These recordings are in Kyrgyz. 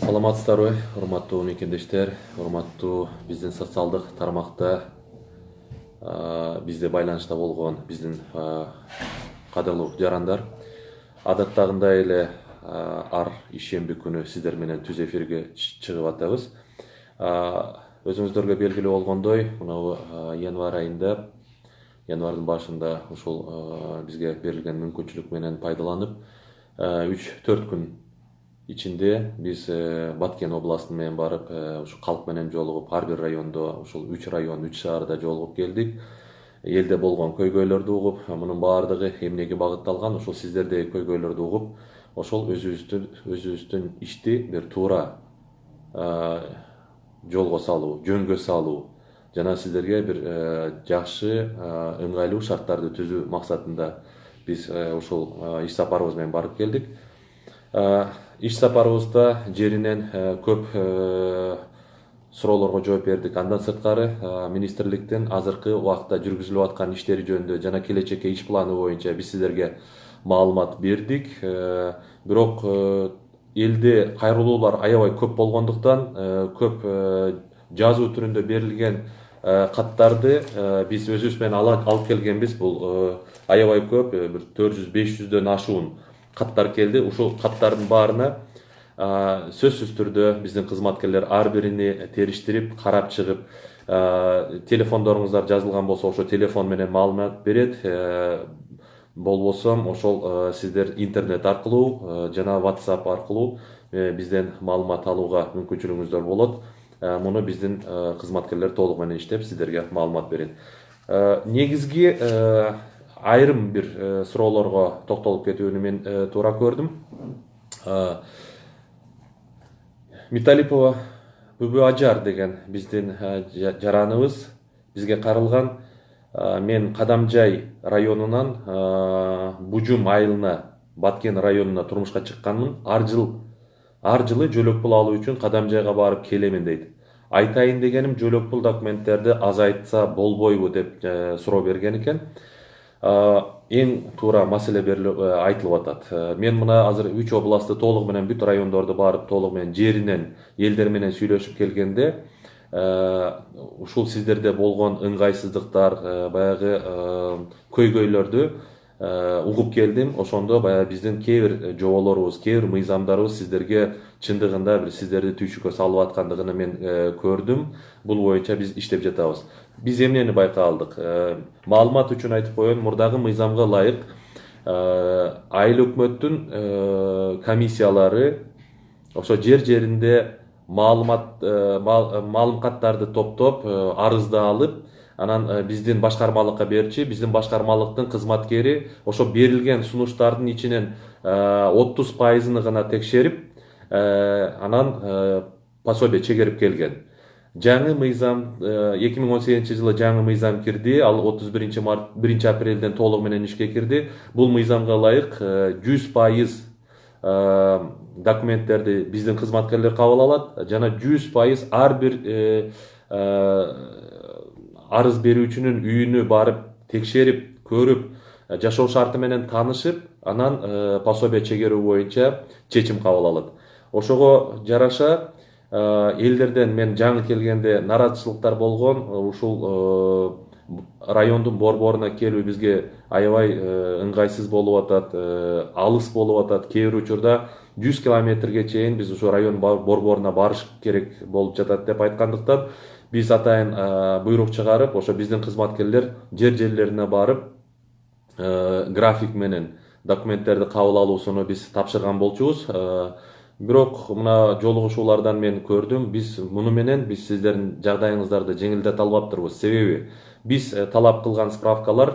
Саламатсыздарбы, урматтуу мекендештер, урматтуу биздин социалдык тармакта бизде байланышта болгон биздин кадырлуу жарандар. Адаттагындай эле ар ишемби күнү сиздер менен түз эфирге чыгып атабыз. Өзүңүздөргө белгилүү болгондой, мына январь айында, январдын башында ушул бизге берилген мүмкүнчүлүк менен пайдаланып 3-4 күн ичинде биз Баткен областын менен барып, ушу калк менен жолугуп, ар бир райондо, ушул 3 район, 3 шаарда жолугуп келдик. Элде болгон көйгөйлөрдү угуп, мунун баардыгы эмнеге багытталган, ушул сиздердеги көйгөйлөрдү угуп, ошол өзүбүздүн ишти бир туура жолго салуу, жөнгө салуу жана сиздерге бир жакшы, ыңгайлуу шарттарды түзүү максатында биз ушул иш сапарыбыз менен барып келдик. Иш сапарыбызда жеринен көп суроолорго жооп бердик. Андан сырткары министрликтин азыркы убакытта жүргүзүлүп аткан иштери жөнүндө жана келечекке иш планы боюнча биз сиздерге маалымат бердик. Бирок элде кайрылуулар аябай көп болгондуктан көп жазуу түрүндө берилген каттарды биз өзүбүз менен алып келгенбиз. Бул аябай көп, бир 400-500дөн ашуун каттар келди. Ушул каттардын баарына сөзсүз түрдө биздин кызматкерлер ар бирини териштирип, карап чыгып, телефондоруңуздар жазылган болсо ошо телефон менен маалымат берет. Болбосо ошол сиздер интернет аркылуу жана WhatsApp аркылуу бизден маалымат алууга мүмкүнчүлүгүңүздөр болот. Муну биздин кызматкерлер толук менен иштеп сиздерге маалымат берет. Негизги айрым бир суроолорго токтолуп кетүүнү мен туура көрдүм. Миталипова Бүбү Ажар деген биздин жараныбыз бизге каралган. Мен Кадамжай районунан Бужум айылына, Баткен районуна турмушка чыкканмын. Ар жылы жөлөк пул алуу үчүн Кадамжайга барып келемин дейт. Айтайын дегеним, жөлөк пул документтерди азайтса болбойбу деп суроо берген экен. Эң туура маселе айтылып атат. Мен мына азыр 3 областты толугу менен, бүт райондорду барып толугу менен жеринен элдер менен сүйлөшүп келгенде, ушул сиздерде болгон ыңгайсыздыктар, баягы көйгөйлөрдү угуп келдим. Ошондо баягы биздин кээ бир жоболорубуз, кээ бир мыйзамдарыбыз сиздерге чындыгында бир сиздерди түйшүккө салып аткандыгын мен көрдүм. Бул боюнча биз иштеп жатабыз. Биз эмнени байкалдык? Маалымат үчүн айтып коеюн, мурдагы мыйзамга ылайык айыл өкмөттүн комиссиялары ошо жеринде маалым каттарды топтоп, арызды алып, анан биздин башкармалыкка берчи, биздин башкармалыктын кызматкери ошо берилген сунуштардын ичинен 30%-ны гана текшерип, анан пособие чегерип келген. Жаңы мыйзам 2018-жылы жаңы мыйзам кирди. Ал 31 апрелден толугу менен ишке кирди. Бул мыйзамга ылайык 100% документтерди биздин кызматкерлер кабыл алат жана 100% ар бир арыз берүүчүнүн үйүнө барып текшерип, көрүп, жашоо шарты менен таанышып, анан пособие чегерүү боюнча чечим кабыл алат. Ошого жараша элдерден мен жаңы келгенде нараазычылыктар болгон. Ушул райондун борборуна келүү бизге аябай ыңгайсыз болуп атат, алыс болуп атат. Кээ бир учурда 100 километрге чейин биз ушу район борборуна барыш керек болуп жатат деп айткандыктан биз атайын буйрук чыгарып, ошо биздин кызматкерлер жерлерине барып график менен документтерди кабыл алуусуну биз тапшырган болчубуз. Бирок мына жолугушуулардан мен көрдүм, муну менен биз сиздердин жагдайыңыздарды жеңилдете албаптырбыз. Себеби биз талап кылган справкалар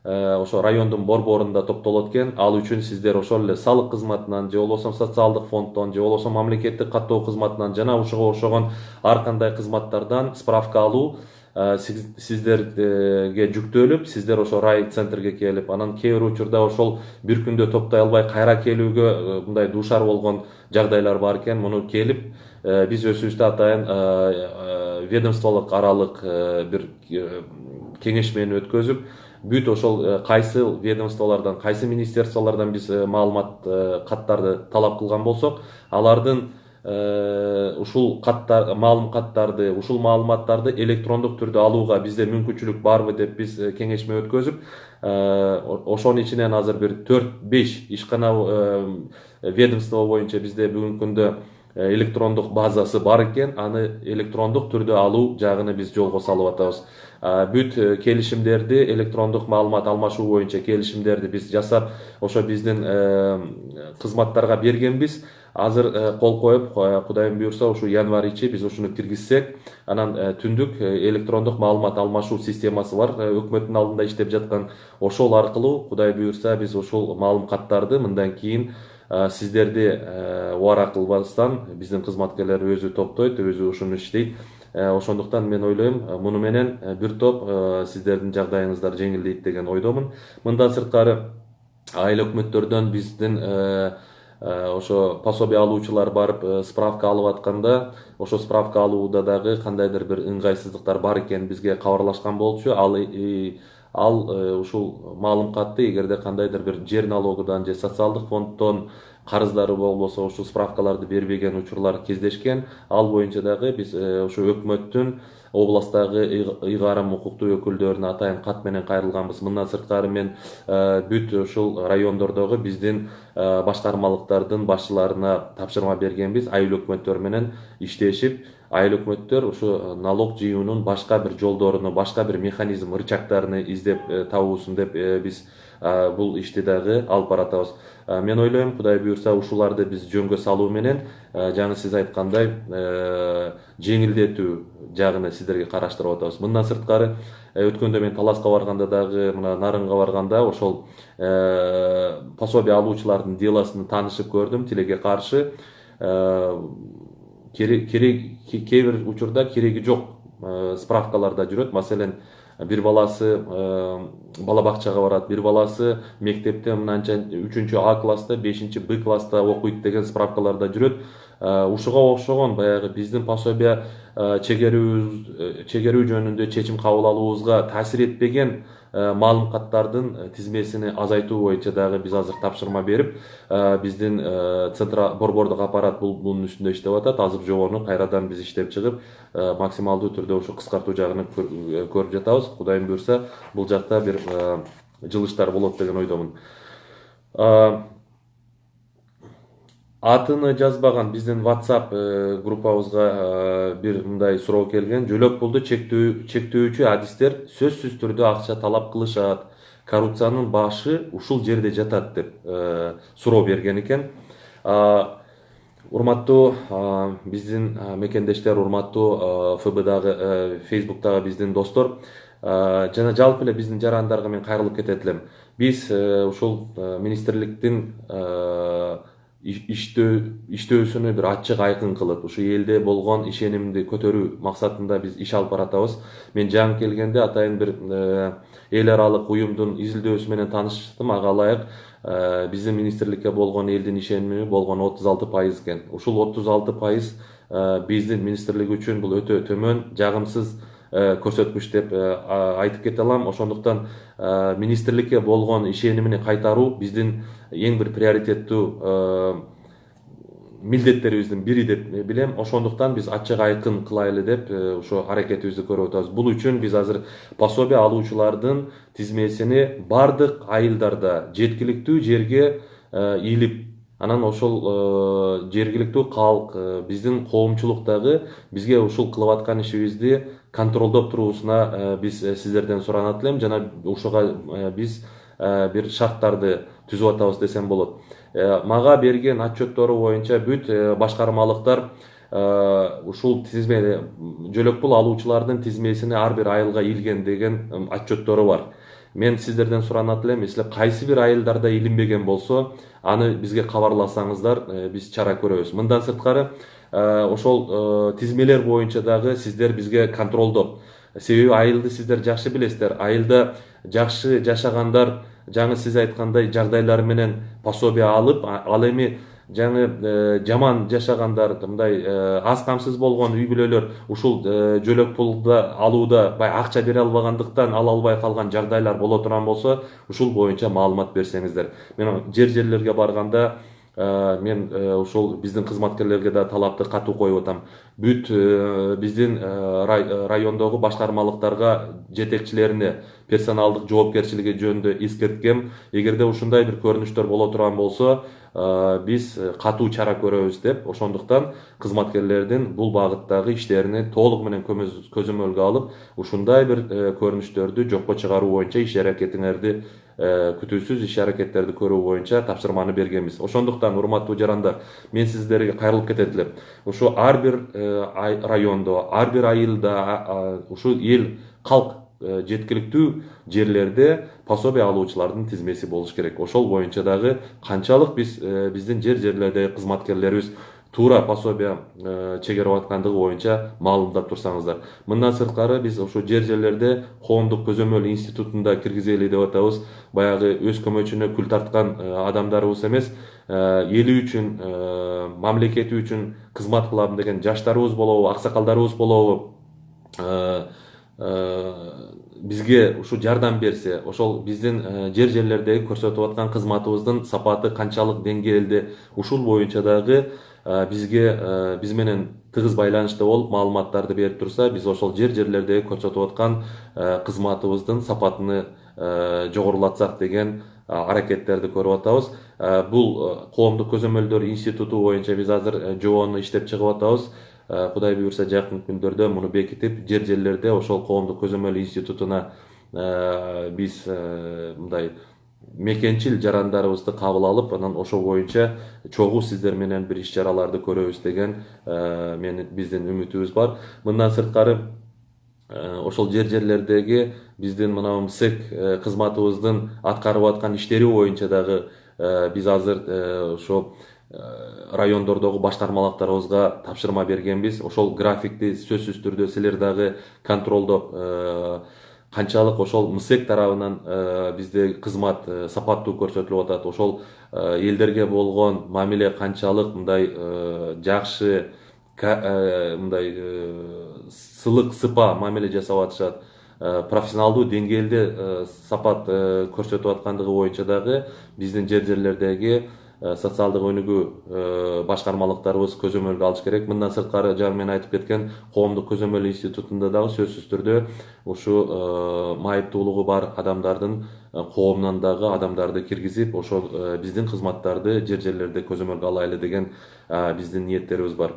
ошо райондун борборунда топтолот экен. Ал үчүн сиздер ошол эле салык кызматынан, же болбосо социалдык фонддон, же болбосо мамлекеттик каттоо кызматынан жана ошого окшогон ар кандай кызматтардан справка алуу сиздерге жүктөлүп, сиздер ошо рай центрге келип, анан кээ бир учурда ошол бир күндө топтой албай кайра келүүгө мындай дуушар болгон жагдайлар бар экен. Муну келип биз өзүбүздө атайын ведомстволук аралык бир кеңеш менен өткөзүп, бүт ошол кайсы ведомстволордон, кайсы министерстволордон биз маалымат каттарды талап кылган болсок, алардын ушул каттар, маалым каттарды, ушул маалыматтарды электрондук түрдө алууга бизде мүмкүнчүлүк барбы деп биз кеңешме өткөзүп, ошонун ичинен азыр бир 4-5 ишкана ведомство боюнча бизде бүгүнкү күндө электрондук базасы бар экен. Аны электрондук түрдө алуу жагын биз жолго салып атабыз. Бүт келишимдерди, электрондук маалымат алмашуу боюнча келишимдерди биз жасап, ошо биздин кызматтарга бергенбиз. Азыр кол коюп, Кудайым буйрса, ушу январь ичи биз ушуну киргизсек, анан түндүк электрондук маалымат алмашуу системасы бар, өкмөттүн алдында иштеп жаткан. Ошол аркылуу Кудай буйрса биз ушул маалым каттарды мындан кийин сиздерди убара кылбастан биздин кызматкерлер өзү топтойт, өзү ушуну иштейт. Ошондуктан мен ойлойм, муну менен бир топ сиздердин жагдайыңыздар жеңилдейт деген ойдомун. Мындан сырткары айыл өкмөттөрдөн биздин ошо пособие алуучулар барып справка алып атканда, ошо справка алууда дагы кандайдыр бир ыңгайсыздыктар бар экен бизге кабарлашкан болчу. Ал ушул маалым катты эгерде кандайдыр бир жер налогудан же социалдык фонддон карыздары болбосо ушул справкаларды бербеген учурлар кездешкен. Ал боюнча дагы биз ошо өкмөттүн областагы ыйгарым укуктуу өкүлдөрүнө атайын кат менен кайрылганбыз. Мындан сырткары мен бүт ушул райондордогу биздин башкармалыктардын башчыларына тапшырма бергенбиз, айыл өкмөттөр менен иштешип, айыл өкмөттөр ушу налог жыюунун башка бир жолдоруну, башка бир механизм, рычагтарын издеп табуусун деп биз бул ишти дагы алып баратабыз. Мен ойлойм, Кудай буйрса, ушуларды биз жөнгө салуу менен жаңы сиз айткандай жеңилдетүү жагын сиздерге караштырып атабыз. Мындан сырткары өткөндө мен Таласка барганда дагы, мына Нарынга барганда ошол пособие алуучулардын делосун таанышып көрдүм, тилекке каршы. Кээ бир учурда кереги жок справкаларда жүрөт. Маселен, бир баласы бала бакчага барат, бир баласы мектепте мынанча 3-А класста, 5-Б класста окуйт деген справкаларда жүрөт. Ушуга окшогон баягы биздин пособие чегерүү жөнүндө чечим кабыл алуубузга таасир этпеген маалым каттардын тизмесини азайтуу боюнча дагы биз азыр тапшырма берип, биздин борбордук аппарат бунун үстүндө иштеп атат. Азыр жогону кайрадан биз иштеп чыгып, максималдуу түрдө ушу кыскартуу жагын көрүп жатабыз. Кудайым буйрса, бул жакта бир жылыштар болот деген ойдомун. Атыны жазбаган биздин WhatsApp группабызга бир мындай суроо келген. Жөлөк пулду чектөөчү адистер сөзсүз түрдө акча талап кылышат. Коррупциянын башы ушул жерде жатат деп суроо берген экен. Урматтуу биздин мекендештер, урматтуу ФБдагы, Facebook'тагы биздин достор, жана жалпы эле биздин жарандарга мен кайрылып кетет элем. Биз ушул министрликтин иштөөсүнү бир ачык айкын кылып, ушу элде болгон ишенимди көтөрүү максатында биз иш алып баратабыз. Мен жаңы келгенде атайын бир эл аралык уюмдун изилдөөсү менен тааныштым. Ага ылайык биздин министрликке болгон элдин ишеними болгон 36% экен. Ушул 36% биздин министрлик үчүн бул өтө төмөн, жагымсыз көрсөткүч деп айтып кете алам. Ошондуктан министрликке болгон ишенимини кайтаруу биздин эң бир приоритеттүү милдеттерибиздин бири деп билем. Ошондуктан биз ачык айкын кылайлы деп ошо аракетибизди көрүп атабыз. Бул үчүн биз азыр пособие алуучулардын тизмесини бардык айылдарда жеткиликтүү жерге илип, анан ошол жергиликтүү калк, биздин коомчулуктагы бизге ушул кылып аткан ишибизди контролдоп туруусуна биз сиздерден суранат элем. Жана ушуга биз бир шарттарды түзүп атабыз десем болот. Мага берген отчеттору боюнча бүт башкармалыктар ушул тизме, жөлөк пул алуучулардын тизмесине ар бир айылга илген деген отчеттору бар. Мен сиздерден суранат элем, эсиле кайсы бир айылдарда илинбеген болсо, аны бизге кабарласаңыздар, биз чара көрөбүз. Мындан сырткары ошол тизмелер боюнча дагы сиздер бизге контролдоп, себеби айылды сиздер жакшы билесиздер. Айылда жакшы жашагандар жаңы сиз айткандай жагдайлар менен пособие алып, ал эми жаман жашагандар, мындай аз камсыз болгон үй бүлөлөр ушул жөлөк пулду алууда баягы акча бере албагандыктан ала албай калган жагдайлар боло турган болсо, ушул боюнча маалымат берсеңиздер. Мен жерлерге барганда мен ушул биздин кызматкерлерге да талапты катуу коюп атам. Бүт биздин райондогу башкармалыктарга жетекчилерине персоналдык жоопкерчилиги жөнүндө эскерткем. Эгерде ушундай бир көрүнүштөр боло турган болсо, биз катуу чара көрөбүз деп, ошондуктан кызматкерлердин бул багыттагы иштерини толук менен көзөмөлгө алып, ушундай бир көрүнүштөрдү жокко чыгаруу боюнча иш аракетиңерди, күтүүсүз иш аракеттерди көрүү боюнча тапшырманы бергенбиз. Ошондуктан урматтуу жарандар, мен сиздерге кайрылып кетет элем. Ушу ар бир райондо, ар бир айылда, ушул эл калк жеткиликтүү жерлерде пособие алуучулардын тизмеси болуш керек. Ошол боюнча дагы канчалык биздин жерлердеги кызматкерлерибиз туура пособие чегерип аткандыгы боюнча маалымдап турсаңыздар. Мындан сырткары биз ошо жерлерде коомдук көзөмөл институтунда киргизели деп атабыз. Баягы өз көмөчүнө күл тарткан адамдарыбыз эмес, эли үчүн, мамлекети үчүн кызмат кылам деген жаштарыбыз болобу, аксакалдарыбыз болобу, бизге ушу жардам берсе, ошол биздин жерлердеги көрсөтүп аткан кызматыбыздын сапаты канчалык деңгээлде, ушул боюнча дагы биз менен тыгыз байланышта болуп маалыматтарды берип турса, биз ошол жерлердеги көрсөтүп аткан кызматыбыздын сапатыны жогорулатсак деген аракеттерди көрүп атабыз. Бул коомдук көзөмөлдөр институту боюнча биз азыр жобону иштеп чыгып атабыз. Кудай буюрса жакын күндөрдө муну бекитип, жерлерде ошол коомдук көзөмөл институтуна биз мындай мекенчил жарандарыбызды кабыл алып, анан ошол боюнча чогуу сиздер менен бир иш чараларды көрөбүз деген биздин үмүтүбүз бар. Мындан сырткары ошол жерлердеги биздин мына МСЭК кызматыбыздын аткарып аткан иштери боюнча дагы биз азыр ошо райондордогу башкармалыктарыбызга тапшырма бергенбиз. Ошол графикти сөзсүз түрдө силер дагы контролдоп, канчалык ошол МСЭК тарабынан бизде кызмат сапаттуу көрсөтүлүп атат, ошол элдерге болгон мамиле канчалык мындай жакшы, мындай сылык сыпа мамиле жасап атышат, профессионалдуу деңгээлде сапат көрсөтүп аткандыгы боюнча дагы биздин жерлердеги социалдык өнүгүү башкармалыктарыбыз көзөмөлгө алыш керек. Мындан сырткары жаңы мен айтып кеткен коомдук көзөмөл институтунда дагы сөзсүз түрдө ушу майыптуулугу бар адамдардын коомунан дагы адамдарды киргизип, ошол биздин кызматтарды жерлерде көзөмөлгө алайлы деген биздин ниеттерибиз бар.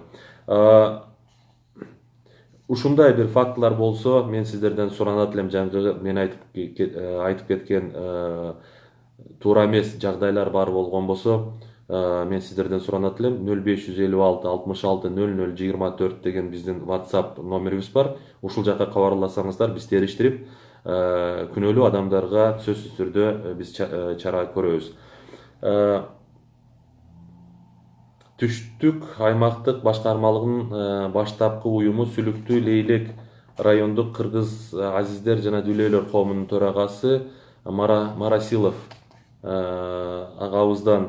Ушундай бир фактылар болсо, мен сиздерден суранат элем, жаңы мен айтып кеткен туура эмес жагдайлар бар болгон болсо, мен сиздерден суранат элем. 0556 66 00 24 деген биздин WhatsApp номерибиз бар. Ушул жака кабарласаңыздар, биз териштирип, күнөөлүү адамдарга сөзсүз түрдө биз чара көрөбүз. Түштүк аймактык башкармалыгынын баштапкы уюму Сүлүктүү Лейлек райондук кыргыз азиздер жана дүүлөйлөр коомунун төрагасы Марасилов агабыздан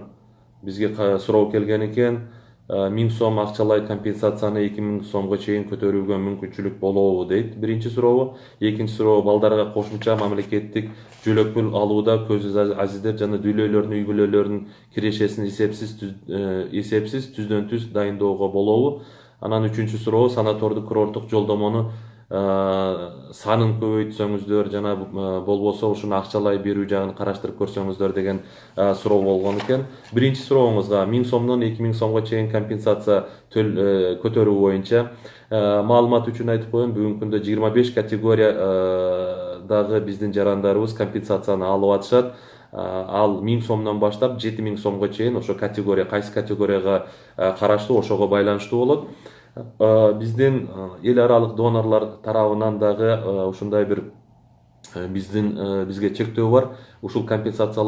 бизге суроо келген экен. 1000 сом акчалай компенсацияны 2000 сомго чейин көтөрүүгө мүмкүнчүлүк болобу дейт. Биринчи сурообу. Экинчи сурообу, балдарга кошумча мамлекеттик жөлөк пул алууда көзсүз азиздер жана дүүлөйлөрдүн үй бүлөлөрүнүн кирешесин эсепсиз түздөн түз дайындоого болобу? Анан үчүнчү суроо, санатордук курорттук жолдомону санын көбөйтсөңүздөр жана болбосо ушуну акчалай берүү жагын караштырып көрсөңүздөр деген суроо болгон экен. Биринчи суроуңузга 1000 сомдон 2000 сомго чейин компенсация көтөрүү боюнча маалымат үчүн айтып коеюн, бүгүнкү күндө 25 категория дагы биздин жарандарыбыз компенсацияны алып атышат. Ал 1000 сомдон баштап 7000 сомго чейин ошо категория, кайсы категорияга караштуу, ошого байланыштуу болот. Биздин эл аралык донорлор тарабынан дагы ушундай бир бизге чектөө бар. Ушул компенсация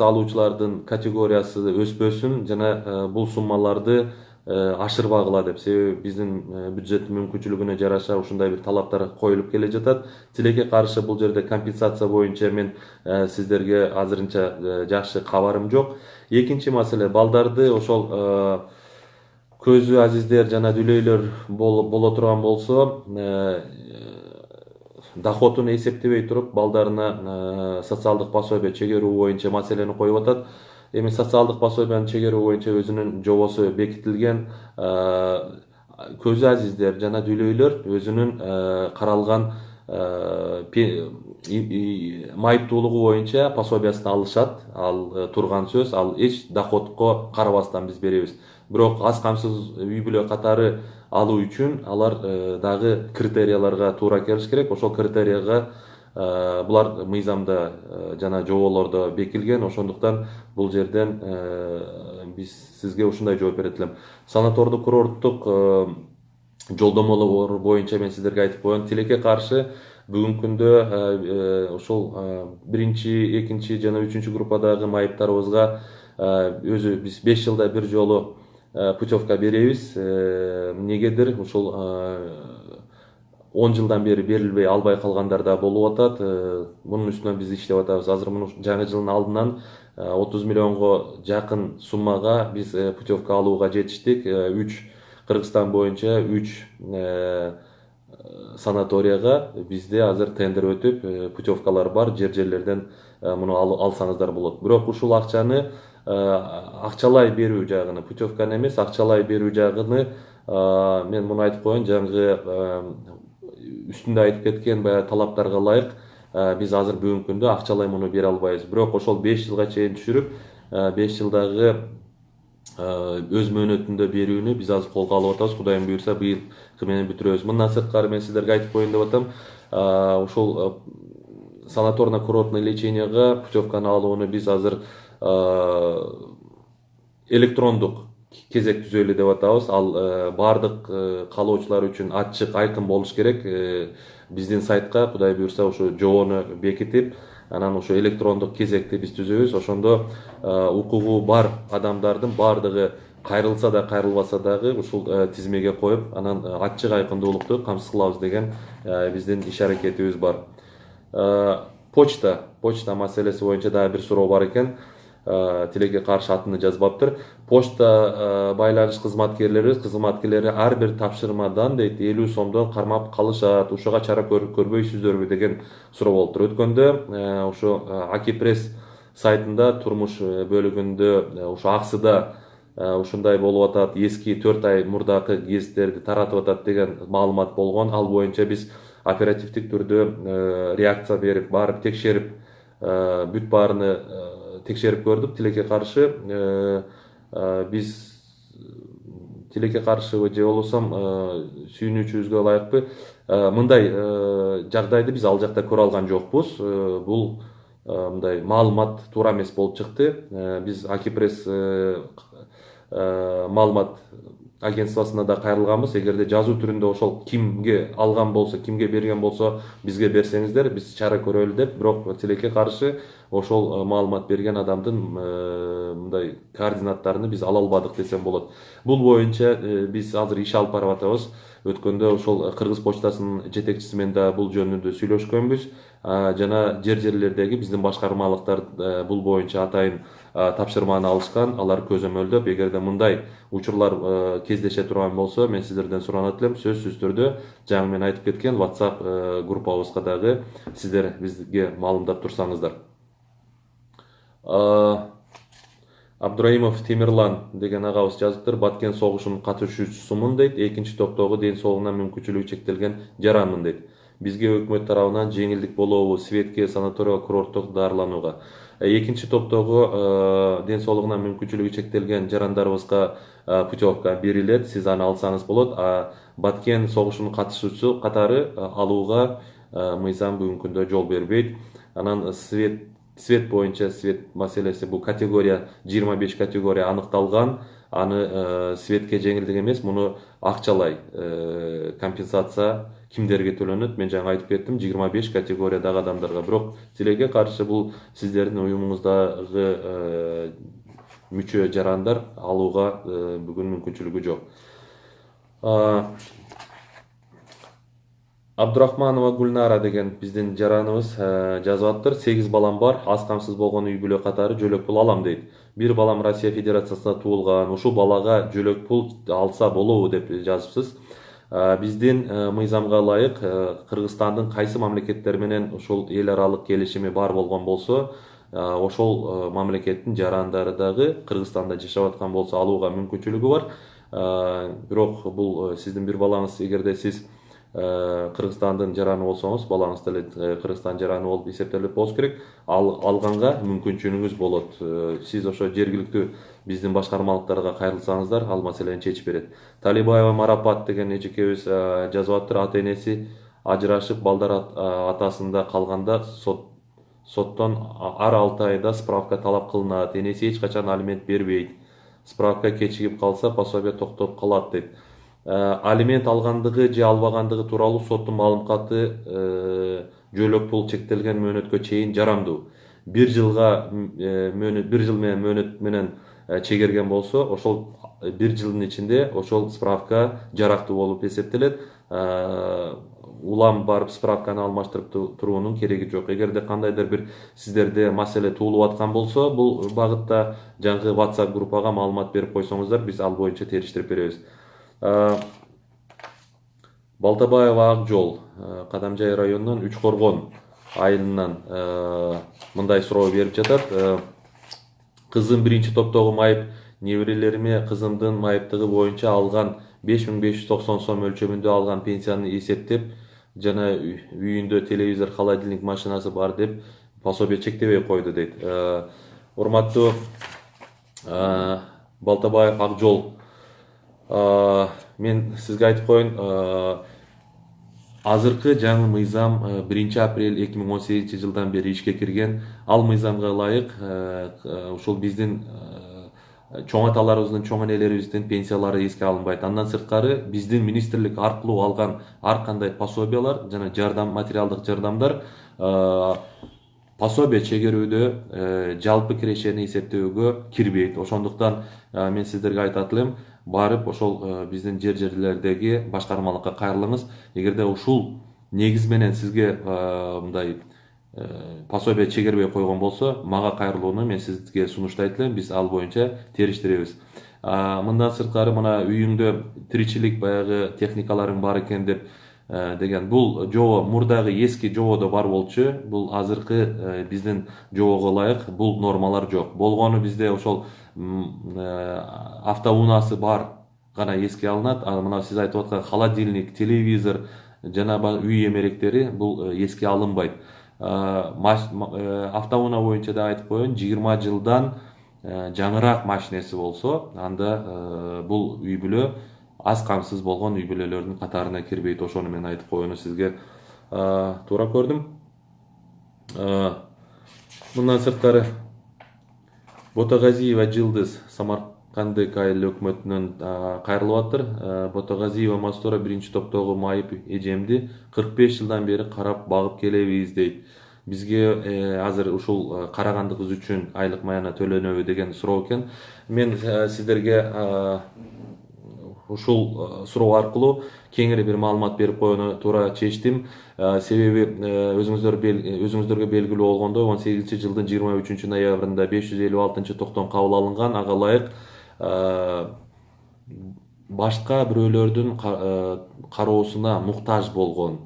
алуучулардын категориясы өспөсүн жана бул суммаларды ашырбагыла деп. Себеби биздин бюджеттин мүмкүнчүлүгүнө жараша ушундай бир талаптар коюлуп келе жатат. Тилекке каршы бул жерде компенсация боюнча мен сиздерге азырынча жакшы кабарым жок. Экинчи маселе, балдарды ошол көзү азиздер жана дүлөйлөр боло турган болсо, доходун эсептебей туруп балдарына социалдык пособие чегерүү боюнча маселени коюп атат. Эми социалдык пособияны чегерүү боюнча өзүнүн жобосу бекитилген. Көзү азиздер жана дүлөйлөр өзүнүн каралган майыптуулугу боюнча пособиясын алышат. Ал турган сөз, ал эч доходко карабастан биз беребиз. Бирок аз камсыз үй бүлө катары алуу үчүн алар дагы критерияларга туура келиш керек. Ошол критерияга булар мыйзамда жана жоболордо бекилген. Ошондуктан бул жерден биз сизге ушундай жооп берет элем. Санатордук курорттук жолдомолор боюнча мен сиздерге айтып коеюн. Тилекке каршы бүгүнкү күндө ушул 1, 2 жана 3 группадагы майыптарыбызга өзү биз 5 жылда бир жолу путевка беребиз. Негедир ушул 10 жылдан бери берилбей албай калгандар да болуп атат. Мунун үстүнөн биз иштеп атабыз. Азыр муну жаңы жылдын алдынан 30 миллионго жакын суммага биз путевка алууга жетиштик. 3 Кыргызстан боюнча 3 санаторияга бизде азыр тендер өтүп, путевкалар бар. Жерлерден муну алсаңыздар болот. Бирок ушул акчаны акчалай берүү жагыны, путевканы эмес, акчалай берүү жагыны мен муну айтып коеюн, жаңы үстүндө айтып кеткен баягы талаптарга ылайык биз азыр бүгүнкү күндө акчалай муну бере албайбыз. Бирок ошол 5 жылга чейин түшүрүп, 5 жылдагы өз мөөнөтүндө берүүнү биз азыр колго алып атабыз. Кудайым буйрса быйыл менен бүтүрөбүз. Мындан сырткары мен сиздерге айтып коеюн деп атам. Ушул санаторно-курортный леченияга путевканы алууну биз азыр электрондук кезек түзөлү деп атабыз. Ал бардык каалоочулар үчүн ачык, айкын болуш керек. Биздин сайтка кудай буйрса ушу жобону бекитип, анан ошо электрондук кезекти биз түзөбүз. Ошондо укугу бар адамдардын бардыгы кайрылса да кайрылбаса дагы ушул тизмеге коюп, анан ачык айкындуулукту камсыз кылабыз деген биздин иш аракетибиз бар. Почта маселеси боюнча дагы бир суроо бар экен. Тилекке каршы атыны жазбаптыр. Почта байланыш кызматкерлери ар бир тапшырмадан дейт 50 сомдон кармап калышат. Ушуга чара көрбөйсүздөрбү деген суроо болуптур. Өткөндө ушу Акипресс сайтында турмуш бөлүгүндө ушу аксыда ушундай болуп атат, эски 4 ай мурдакы гезиттерди таратып атат деген маалымат болгон. Ал боюнча биз оперативдик түрдө реакция берип, барып текшерип, бүт баарыны текшерип көрдүк. Тилекке каршы биз тилекке каршы же болбосо сүйүнүүчүбүзгө ылайыкпы мындай жагдайды биз ал жакта көрө алган жокпуз. Бул мындай маалымат туура эмес болуп чыкты. Биз Акипресс маалымат агентствосуна да кайрылганбыз. Эгерде жазуу түрүндө ошол кимге алган болсо, кимге берген болсо бизге берсеңиздер, биз чара көрөлү деп. Бирок тилекке каршы ошол маалымат берген адамдын мындай координаттарын биз ала албадык десем болот. Бул боюнча биз азыр иш алып барып атабыз. Өткөндө ошол Кыргыз почтасынын жетекчиси менен да бул жөнүндө сүйлөшкөнбүз. Жана жерлердеги биздин башкармалыктар бул боюнча атайын тапшырманы алышкан. Алар көзөмөлдөп, эгерде мындай учурлар кездеше турган болсо, мен сиздерден суранат элем, сөзсүз түрдө жаңы мен айтып кеткен WhatsApp группабызга дагы сиздер бизге маалымдап турсаңыздар. Абдураимов Темирлан деген агабыз жазыптыр. Баткен согушунун катышуучусумун дейт. Экинчи топтогу ден соолугуна мүмкүнчүлүгү чектелген жаранмын дейт. Бизге өкмөт тарабынан жеңилдик болобу Светке санатория курорттук дарыланууга? Экинчи топтогу ден соолугуна мүмкүнчүлүгү чектелген жарандарыбызга путевка берилет. Сиз аны алсаңыз болот. Баткен согушунун катышуучусу катары алууга мыйзам бүгүнкү күндө жол бербейт. Анан свет боюнча свет маселеси, бул категория 25 категория аныкталган. Аны светке жеңилдик эмес, муну акчалай компенсация кимдерге төлөнөт? Мен жаңы айтып кеттим, 25 категориядагы адамдарга. Бирок тилекке каршы бул сиздердин уюмуңуздагы мүчө жарандар алууга бүгүн мүмкүнчүлүгү жок. Абдурахманова Гүлнара деген биздин жараныбыз жазып атыптыр. 8 балам бар, аз камсыз болгон үй бүлө катары жөлөк пул алам дейт. Бир балам Россия Федерациясында туулган, ушул балага жөлөк пул алса болобу деп жазыпсыз. Биздин мыйзамга ылайык Кыргызстандын кайсы мамлекеттер менен ушул эл аралык келишими бар болгон болсо, ошол мамлекеттин жарандары дагы Кыргызстанда жашап аткан болсо алууга мүмкүнчүлүгү бар. Бирок бул сиздин бир балаңыз, эгерде сиз Кыргызстандын жараны болсоңуз, балаңыз деле Кыргызстан жараны болуп эсептелип болуш керек. Алганга мүмкүнчүлүгүңүз болот. Сиз ошо жергиликтүү биздин башкармалыктарга кайрылсаңыздар, ал маселени чечип берет. Талибаева Марапат деген эжекебиз жазып атыптыр. Ата энеси ажырашып, балдар атасында калганда соттон ар 6 айда справка талап кылынат. Энеси эч качан алимент бербейт. Справка кечигип калса, пособие токтоп калат дейт. Алимент алгандыгы же албагандыгы тууралуу соттун маалыматы жөлөк пул чектелген мөөнөткө чейин жарамдуу. 1 жылга бир жыл менен мөөнөт менен чегерген болсо, ошол 1 жылдын ичинде ошол справка жарактуу болуп эсептелет. Улам барып справканы алмаштырып туруунун кереги жок. Эгерде кандайдыр бир сиздерде маселе туулуп аткан болсо, бул багытта жаңы WhatsApp группага маалымат берип койсоңуздар, биз ал боюнча териштирип беребиз. Балтабаева Акжол, Кадамжай районунан Үчкоргон айылынан мындай суроо берип жатат. Кызым биринчи топтогу майып неберелериме кызымдын майыптыгы боюнча алган 5590 сом мөлчөмүндө алган пенсияны эсептеп, жана үйүндө телевизор, холодильник машинасы бар деп пособие чектебей койду дейт. Урматтуу Балтабаев Акжол, мен сизге айтып коеюн, азыркы жаңы мыйзам 1 апрель 2018 жылдан бери ишке кирген. Ал мыйзамга ылайык ушул биздин чоң аталарыбыздын, чоң энелерибиздин пенсиялары эске алынбайт. Андан сырткары биздин министрлик аркылуу алган ар кандай пособиялар жана материалдык жардамдар пособие чегерүүдө, жалпы кирешени эсептөөгө кирбейт. Ошондуктан мен сиздерге айтат элем, барып ошол биздин жерлердеги башкармалыкка кайрылыңыз. Эгерде ушул негиз менен сизге мындай пособие чегербей койгон болсо, мага кайрылууну мен сизге сунуштайт элем. Биз ал боюнча териштиребиз. Мындан сырткары мына үйүңдө тиричилик баягы техникаларың бар экен деп деген бул жобо мурдагы эски жободо бар болчу. Бул азыркы биздин жобого ылайык бул нормалар жок. Болгону бизде ошол автоунаасы бар гана эске алынат. Мына сиз айтып аткан холодильник, телевизор жана үй эмеректери бул эске алынбайт. Автоунаа боюнча да айтып коеюн, 20 жылдан жаңыраак машинеси болсо, анда бул үй бүлө аз камсыз болгон үй бүлөлөрдүн катарына кирбейт. Ошону мен айтып коюуну сизге туура көрдүм. Мындан сырткары Ботогазиева Жылдыз Самаркандык айыл өкмөтүнөн кайрылып атыр. Ботогазиева Мастура биринчи топтогу майып эжемди 45 жылдан бери карап багып келебиз дейт. Бизге азыр ушул карагандыгыбыз үчүн айлык маяна төлөнөбү деген суроо экен. Мен сиздерге ушул суроо аркылуу кеңири бир маалымат берип коюуну туура чечтим. Себеби өзүңүздөргө белгилүү болгондой 18 жылдын 23 ноябрында 556 токтом кабыл алынган. Ага ылайык башка бирөөлөрдүн кароосуна муктаж болгон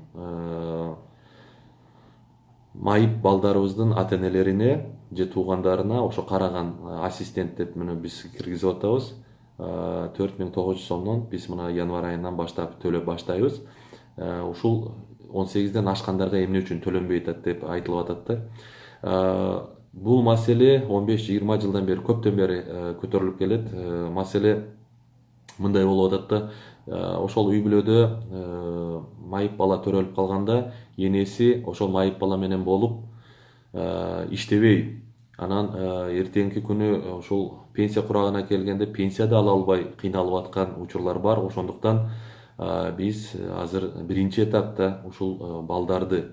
майып балдарыбыздын ата энелерине же туугандарына ошо караган ассистент деп мына биз киргизип атабыз. 4900 сомдон биз мына январь айынан баштап төлөп баштайбыз. Ушул 18ден ашкандарга эмне үчүн төлөнбөйт деп айтылып атат да. Бул маселе 15-20 жылдан бери, көптөн бери көтөрүлүп келет. Маселе мындай болуп атат да, ошол үй бүлөдө майып бала төрөлүп калганда энеси ошол майып бала менен болуп иштебей, анан эртеңки күнү ушул пенсия курагына келгенде пенсия да ала албай кыйналып аткан учурлар бар. Ошондуктан биз азыр биринчи этапта ушул балдарды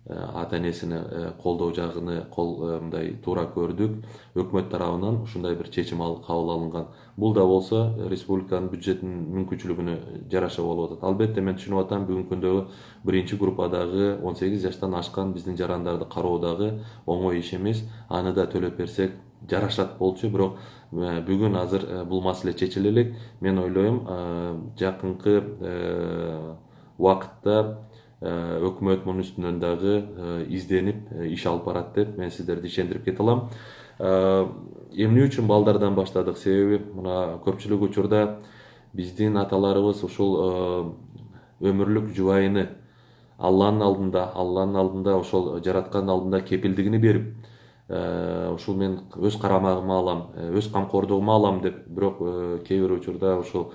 ата энесини колдоо жагыны мындай туура көрдүк. Өкмөт тарабынан ушундай бир чечим кабыл алынган. Бул да болсо республиканын бюджетинин мүмкүнчүлүгүнө жараша болуп атат. Албетте мен түшүнүп атам, бүгүнкү күндөгү биринчи группадагы 18 жаштан ашкан биздин жарандарды кароо дагы оңой иш эмес. Аны да төлөп берсек жарашат болчу, бирок бүгүн азыр бул маселе чечиле элек. Мен ойлойм, жакынкы убакытта өкмөт мунун үстүнөн дагы изденип иш алып барат деп мен сиздерди ишендирип кете алам. Эмне үчүн балдардан баштадык? Себеби мына көпчүлүк учурда биздин аталарыбыз ушул өмүрлүк жубайыны Алланын алдында ошол жараткан алдында кепилдигини берип, ушул мен өз карамагыма алам, өз камкордугума алам деп, бирок кээ бир учурда ушул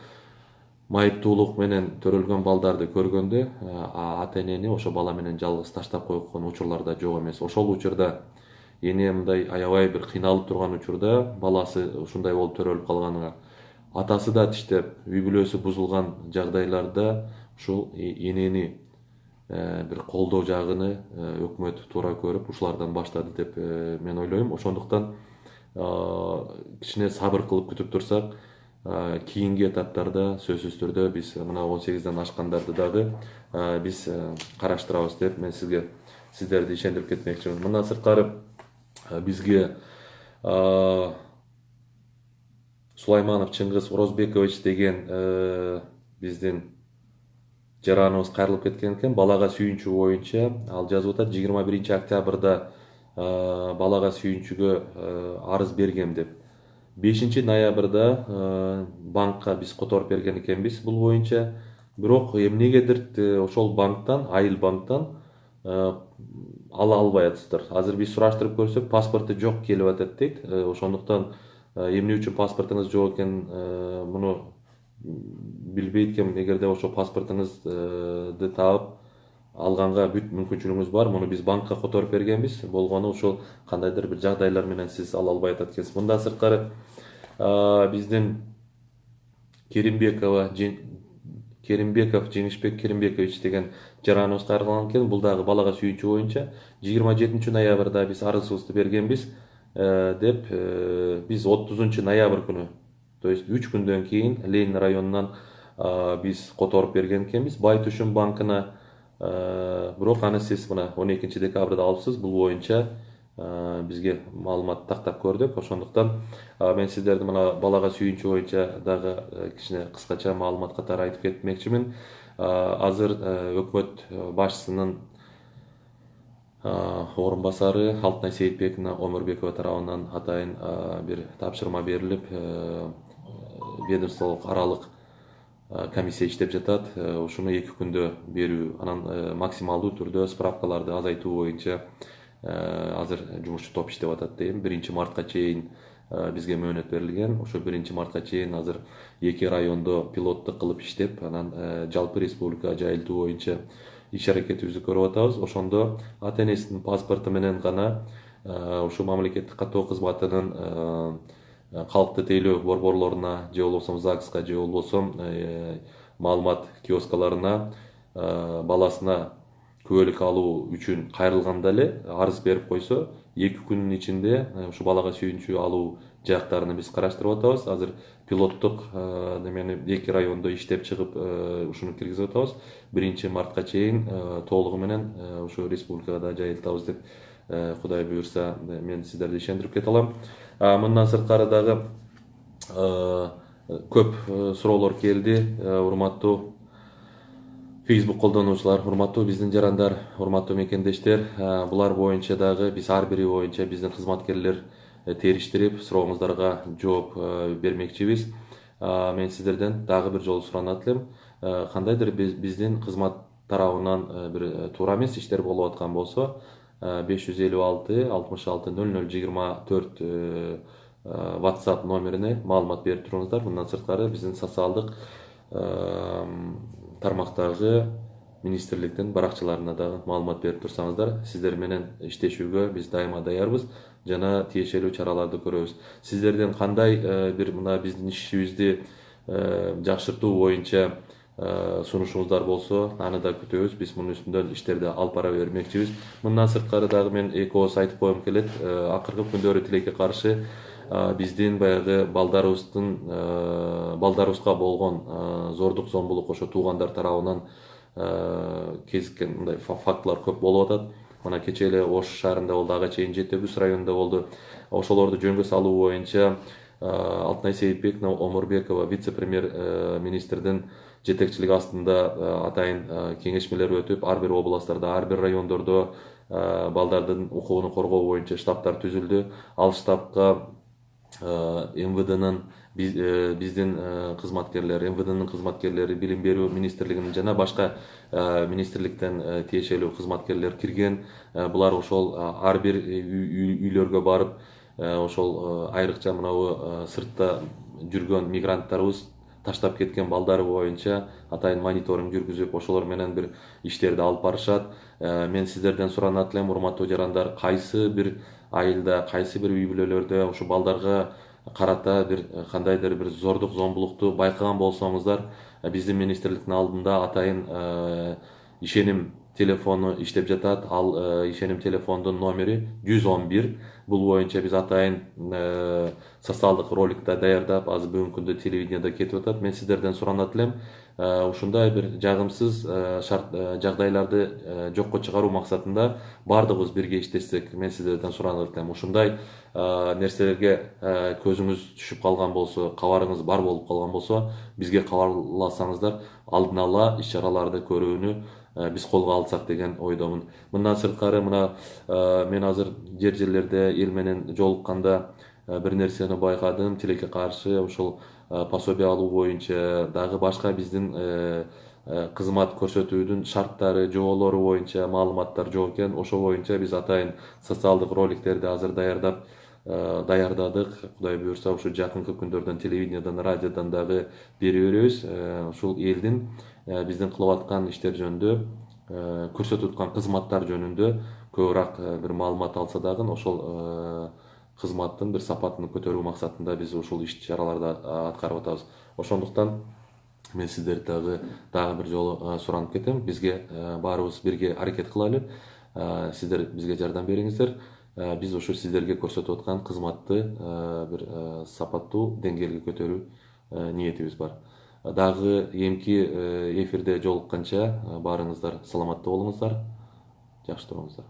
майыптуулук менен төрөлгөн балдарды көргөндө ата энени ошо бала менен жалгыз таштап койгон учурлар да жок эмес. Ошол учурда эне мындай аябай бир кыйналып турган учурда баласы ушундай болуп төрөлүп калганга, атасы да тиштеп, үй бүлөсү бузулган жагдайларда ушул энени бир колдоо жагыны өкмөт туура көрүп ушулардан баштады деп мен ойлойм. Ошондуктан кичине сабыр кылып күтүп турсак, кийинки этаптарда сөзсүз түрдө биз мына 18ден ашкандарды дагы биз караштырабыз деп мен сиздерди ишендирип кетмекчимин. Мындан сырткары бизге Сулайманов Чыңгыз Орозбекович деген биздин жараныбыз кайрылып кеткен экен. Балага сүйүнчү боюнча ал жазып атат, 21 октябрда балага сүйүнчүгө арыз бергем деп. 5 ноябрда банкка биз которуп берген экенбиз бул боюнча. Бирок эмнегедир ошол банктан, Айыл банктан ала албай атышты. Азыр биз сураштырып көрсөк, паспорту жок келип атат дейт. Ошондуктан эмне үчүн паспортуңуз жок экен, муну билбейт экенмин. Эгерде ошо паспортуңузду таап алганга бүт мүмкүнчүлүгүңүз бар. Муну биз банкка которуп бергенбиз. Болгону ушул кандайдыр бир жагдайлар менен сиз ала албай атат экенсиз. Мындан сырткары биздин Жеңишбек Керимбекович деген жараныбыз кайрылган экен. Бул дагы балага сүйүнчү боюнча 27 ноябрда биз арызыбызды бергенбиз деп биз 30 ноябрь күнү, то есть 3 күндөн кийин Ленин районунан биз которуп берген экенбиз Байтушун банкына. Бирок аны сиз мына 12 декабрда алыпсыз. Бул боюнча бизге маалымат тактап көрдүк. Ошондуктан мен сиздерди мына балага сүйүнчү боюнча дагы кичине кыскача маалымат катары айтып кетмекчимин. Азыр өкмөт башчысынын орун басары Алтынай Сейитбековна Омурбекова тарабынан атайын бир тапшырма берилип, ведомстволук аралык комиссия иштеп жатат. Ушуну 2 күндө берүү, анан максималдуу түрдө справкаларды азайтуу боюнча азыр жумушчу топ иштеп атат дейм. 1 мартка чейин бизге мөөнөт берилген. Ошо 1 мартка чейин азыр 2 райондо пилоттук кылып иштеп, анан жалпы республикага жайылтуу боюнча иш аракетибизди көрүп атабыз. Ошондо ата энесинин паспорту менен гана ушул мамлекеттик каттоо кызматынын калкты тейлөө борборлоруна, же болбосо ЗАГСка, же болбосо маалымат киоскаларына баласына күбөлүк алуу үчүн кайрылганда эле арыз берип койсо, 2 күндүн ичинде ушу балага сүйүнчү алуу жактарын биз караштырып атабыз. Азыр пилоттук немени 2 райондо иштеп чыгып ушуну киргизип атабыз. 1 мартка чейин толугу менен ушу республикага да жайылтабыз деп Кудай буйрса мен сиздерди ишендирип кете алам. Мындан сырткары дагы көп суроолор келди. Урматтуу Facebook колдонуучулар, урматтуу биздин жарандар, урматтуу мекендештер, булар боюнча дагы биз ар бири боюнча биздин кызматкерлер териштирип, сурооңуздарга жооп бермекчибиз. Мен сиздерден дагы бир жолу суранат элем. Кандайдыр биздин кызмат тарабынан бир туура эмес иштер болуп аткан болсо, 556 66 00 24 WhatsApp номерине маалымат берип туруңуздар. Мындан сырткары биздин социалдык тармактагы министрликтин баракчаларына дагы маалымат берип турсаңыздар, сиздер менен иштешүүгө биз дайыма даярбыз жана тиешелүү чараларды көрөбүз. Сиздерден кандай бир мына биздин ишибизди жакшыртуу боюнча сунушуңуздар болсо аны да күтөбүз. Биз мунун үстүндөн иштерди алып бара бермекчибиз. Мындан сырткары дагы мен эки ооз айтып койгум келет. Акыркы күндөрү тилекке каршы биздин баягы балдарыбызга болгон зордук зомбулук ошо туугандар тарабынан кезиккен мындай фактылар көп болуп атат. Мына кечээ эле Ош шаарында болду, ага чейин Жети Өбүз районунда болду. Ошолорду жөнгө салуу боюнча Алтынай Сейитбековна Омурбекова вице-премьер министрдин жетекчилиги астында атайын кеңешмелер өтүп, ар бир областтарда, ар бир райондордо балдардын укугун коргоо боюнча штабтар түзүлдү. Ал штабка МВДнын биздин кызматкерлери, МВДнын кызматкерлери, Билим берүү министрлигинин жана башка министрликтен тиешелүү кызматкерлер кирген. Булар ошол ар бир үйлөргө барып, ошол айрыкча мынабу сыртта жүргөн мигранттарыбыз таштап кеткен балдары боюнча атайын мониторинг жүргүзүп, ошолор менен бир иштерди алып барышат. Мен сиздерден суранат элем, урматтуу жарандар, кайсы бир айылда, кайсы бир үй бүлөлөрдө ушу балдарга карата бир кандайдыр бир зордук зомбулукту байкаган болсоңуздар, биздин министрликтин алдында атайын ишеним телефону иштеп жатат. Ал ишеним телефондун номери 111. Бул боюнча биз атайын социалдык роликтер даярдап, азыр бүгүнкү күндө телевидениеде кетип атат. Мен сиздерден суранат элем, ушундай бир жагымсыз жагдайларды жокко чыгаруу максатында бардыгыбыз бирге иштесек, мен сиздерден суранат элем. Ушундай нерселерге көзүңүз түшүп калган болсо, кабарыңыз бар болуп калган болсо, бизге кабарласаңыздар, алдын ала иш чараларды көрүүнү биз колго алсак деген ойдомун. Мындан сырткары мына мен азыр жерлерде эл менен жолукканда бир нерсени байкадым. Тилекке каршы ушул пособие алуу боюнча дагы башка биздин кызмат көрсөтүүдүн шарттары, жоболору боюнча маалыматтар жок экен. Ошо боюнча биз атайын социалдык роликтерди азыр даярдадык. Кудай буюрса, ушу жакынкы күндөрдөн телевидениеден, радиодон дагы бере беребиз. Ушул элдин биздин кылып аткан иштер жөнүндө, көрсөтүп аткан кызматтар жөнүндө көбүрөөк бир маалымат алса дагы, ошол кызматтын бир сапатын көтөрүү максатында биз ушул иш чараларды аткарып атабыз. Ошондуктан мен сиздерди дагы бир жолу суранып кетем. Бизге баарыбыз бирге аракет кылайлы. Сиздер бизге жардам бериңиздер. Биз ушу сиздерге көрсөтүп аткан кызматты бир сапаттуу деңгээлге көтөрүү ниетибиз бар. Дагы эмки эфирде жолукканча баарыңыздар саламатта болуңуздар, жакшы туруңуздар.